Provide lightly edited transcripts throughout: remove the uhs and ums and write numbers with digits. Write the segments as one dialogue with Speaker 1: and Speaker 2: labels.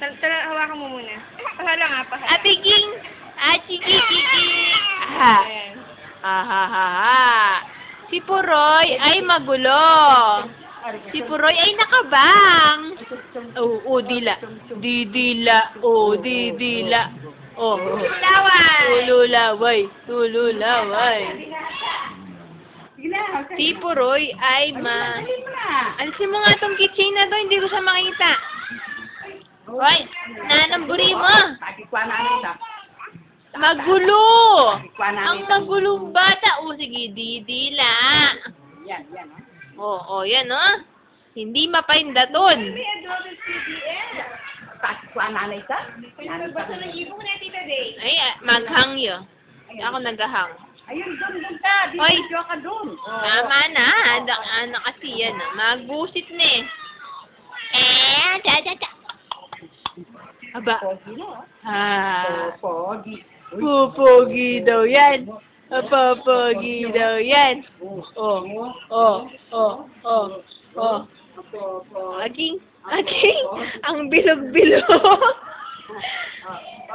Speaker 1: Tara, hawakan mo muna. Pahala nga, pahala.
Speaker 2: Ate King! Chiki! Ha!
Speaker 1: Ayan.
Speaker 2: Si Puroy ay magulo. Si Puroy ay nakabang. Dila. Didila. Didila. Tululaway. Si Puroy ay alisin mo nga tong keychain na to, hindi ko siya makita. Hoy, nanamburi mo. Magulo. Ang magulong bata. Sige, didila.
Speaker 3: Yan.
Speaker 2: Yan, Hindi mapaindaton.
Speaker 3: Pakikuan nanay ka?
Speaker 1: Basta ng ibong na, Tita Day.
Speaker 2: Ay, maghang yun. Ako nagahang.
Speaker 3: Ayun, doon ka.
Speaker 2: Hoy.
Speaker 3: Video ka doon.
Speaker 2: Tama na. Ano kasi yan. Magbusit na eh. Aba.
Speaker 3: Pogi na. Pogi.
Speaker 2: Pupogi daw yan. Papogi daw yan. Aking. Ang bilog-bilog.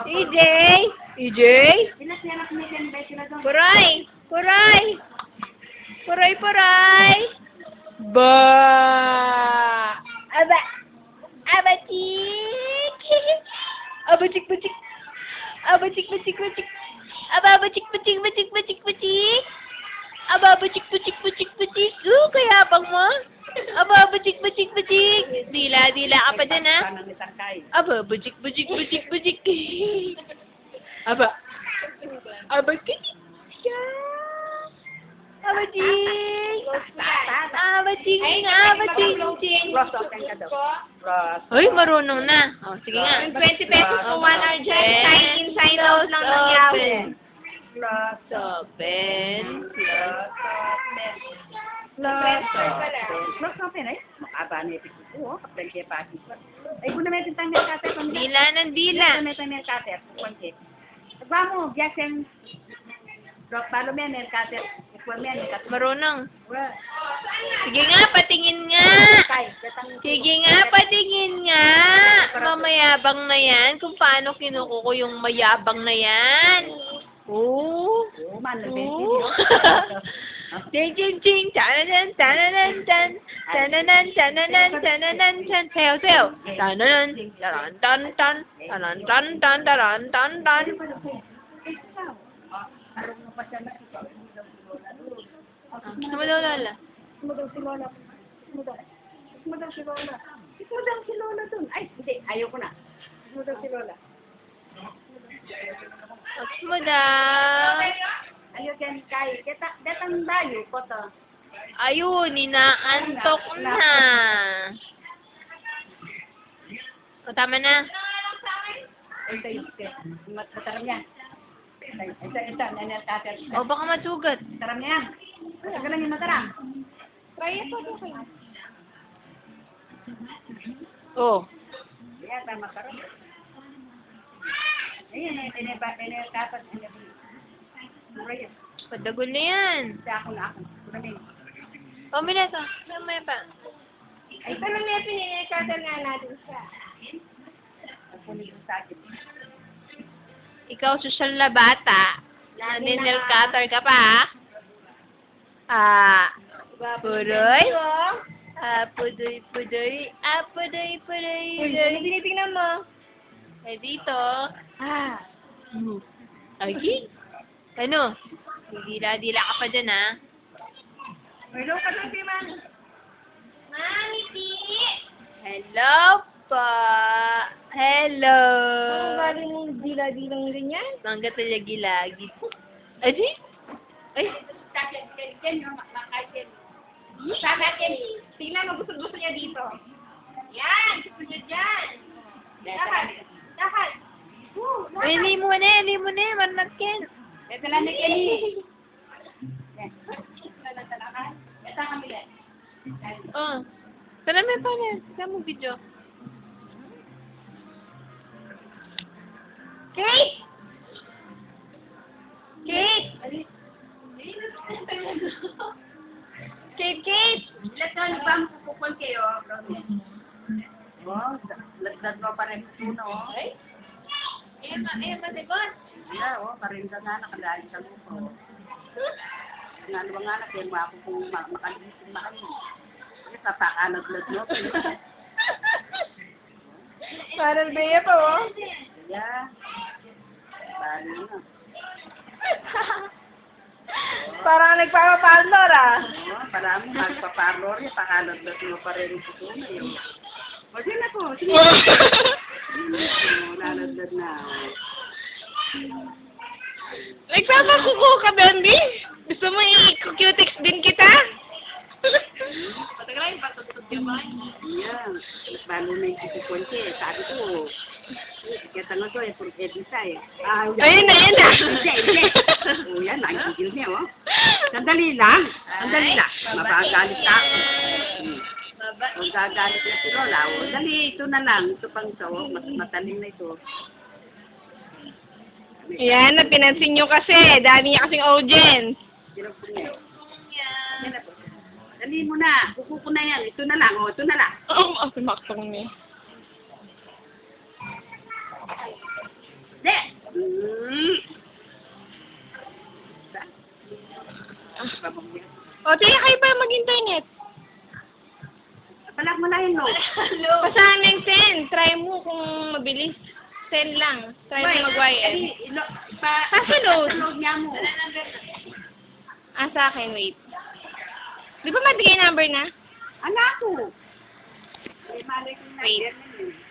Speaker 2: EJ. Puray. Ba. Abacik. Kaya bang mo? Bacik. Dila ka pa dyan, ha? Bacik. Abacik.
Speaker 3: Cross open ka daw.
Speaker 2: Hoy, marunong na. Sige nga.
Speaker 1: 20 pesos po, 1 hour dyan. Sign in, sign out lang nangyari.
Speaker 3: Cross
Speaker 2: Open.
Speaker 3: Cross open ay. Makaba na ipit ko. Kapag kaya pati. Ay, kung naman itong tanggal kater.
Speaker 2: Dila ng dila.
Speaker 3: Kung naman itong kater. Kuwanti. Agba mo, Jackson. Rock, palo mo yan, kater. Ikuan mo yan, kater.
Speaker 2: Marunong. Sige nga, patingin nga. Mamayabang na yan. Kung paano kinukuko yung mayabang na yan. Ching. Tananan. Sayo. Tananan. Taran. Sumadaw, Lala.
Speaker 3: Sumadaw si Lola dun. Ay, hindi. Ayoko na. Sumadaw si Lola.
Speaker 2: Sumadaw.
Speaker 3: Ayoko yan kay. Datang dayo ko to.
Speaker 2: Ayun, inaantok na. Tama na.
Speaker 3: Ito. Mataram yan. Ito. Nanel kater.
Speaker 2: Baka masugat.
Speaker 3: Mataram yan. Galang yung mataram.
Speaker 1: Try ito, okay.
Speaker 3: Yan, tama ka rin. Ayan, kater.
Speaker 2: Padagol na yan.
Speaker 3: Ako.
Speaker 2: Minasa. May pa.
Speaker 1: Ay, pero may pinili-cutter nga natin siya.
Speaker 2: Ikaw, social na bata. Naninel cutter ka pa, ha? Pudoy. Pudoy.
Speaker 1: Ano tinitingnan mo?
Speaker 2: Dito. Agi? Ano? Dila ka pa dyan, ha?
Speaker 3: Hello, katabi man.
Speaker 1: Mami,
Speaker 2: Hello pa. Hello.
Speaker 1: Ang galing mong dila-dilang ganyan.
Speaker 2: Mangga talagi-lagi. Adi? Ay.
Speaker 1: Sabi natin, tingnan mo, gusto niya dito. Yan, gusto niya dyan. Lahat.
Speaker 2: Hindi mo na. Marunat ken.
Speaker 3: Ito lang ni Kenny. Ito kami din.
Speaker 2: Tara may pa na. Tignan mo video.
Speaker 1: Kate!
Speaker 2: Kate!
Speaker 3: Let's go, nagpapukupon kayo. Oh, lagdag mo pa rin puno, oh.
Speaker 2: Ayan ba, Devon?
Speaker 3: Yeah, oh, parinda nga nakadaan sa lupo. Nga nga na, kaya mo ako kung makalimutin na kami. Kasi papakanaglag mo.
Speaker 2: Parang Bea pa, oh.
Speaker 3: Yeah. Bali na.
Speaker 2: Parang nagpapapalor, ah.
Speaker 3: Oh, parang magpaparlor, pakanaglag mo pa rin sa puno. O, sige na po, sige. Lalaglag na.
Speaker 2: Nagpapakuko ka, Dondi? Gusto mo i-cutix din kita?
Speaker 1: Patagalan, patutod ka ba?
Speaker 3: Yan. Balo na yung kikukunti. Sabi ko, kaya tanong ko, edisa eh.
Speaker 2: Ayun na.
Speaker 3: Hindi. O yan, nakikigil niya, oh. Sandali lang. Mapagalit ka ako. Huwag gagalit na si Lola. O, dali, ito na lang. Ito pang ito, oh. Matalim na ito.
Speaker 2: Ayan, pinansin nyo kasi. Dami niya kasing audience.
Speaker 3: Sirap ko niya. Dali mo na. Kukuko na yan. Ito na lang, oh. Ito na lang.
Speaker 2: Oh, pimaktong niya.
Speaker 3: Hindi.
Speaker 2: O, tiya kayo pa mag-internet.
Speaker 3: Palag mo na yun, no?
Speaker 2: Pasahan na yung 10. Try mo kung mabilis. 10 lang. Try mo mag-YL. Pasunod.
Speaker 3: Pasunod niya mo.
Speaker 2: Ah, sa akin, wait. Di ba mabigay number na?
Speaker 3: Anak ko. Malay ko na.
Speaker 2: Wait.
Speaker 3: Ganun yun.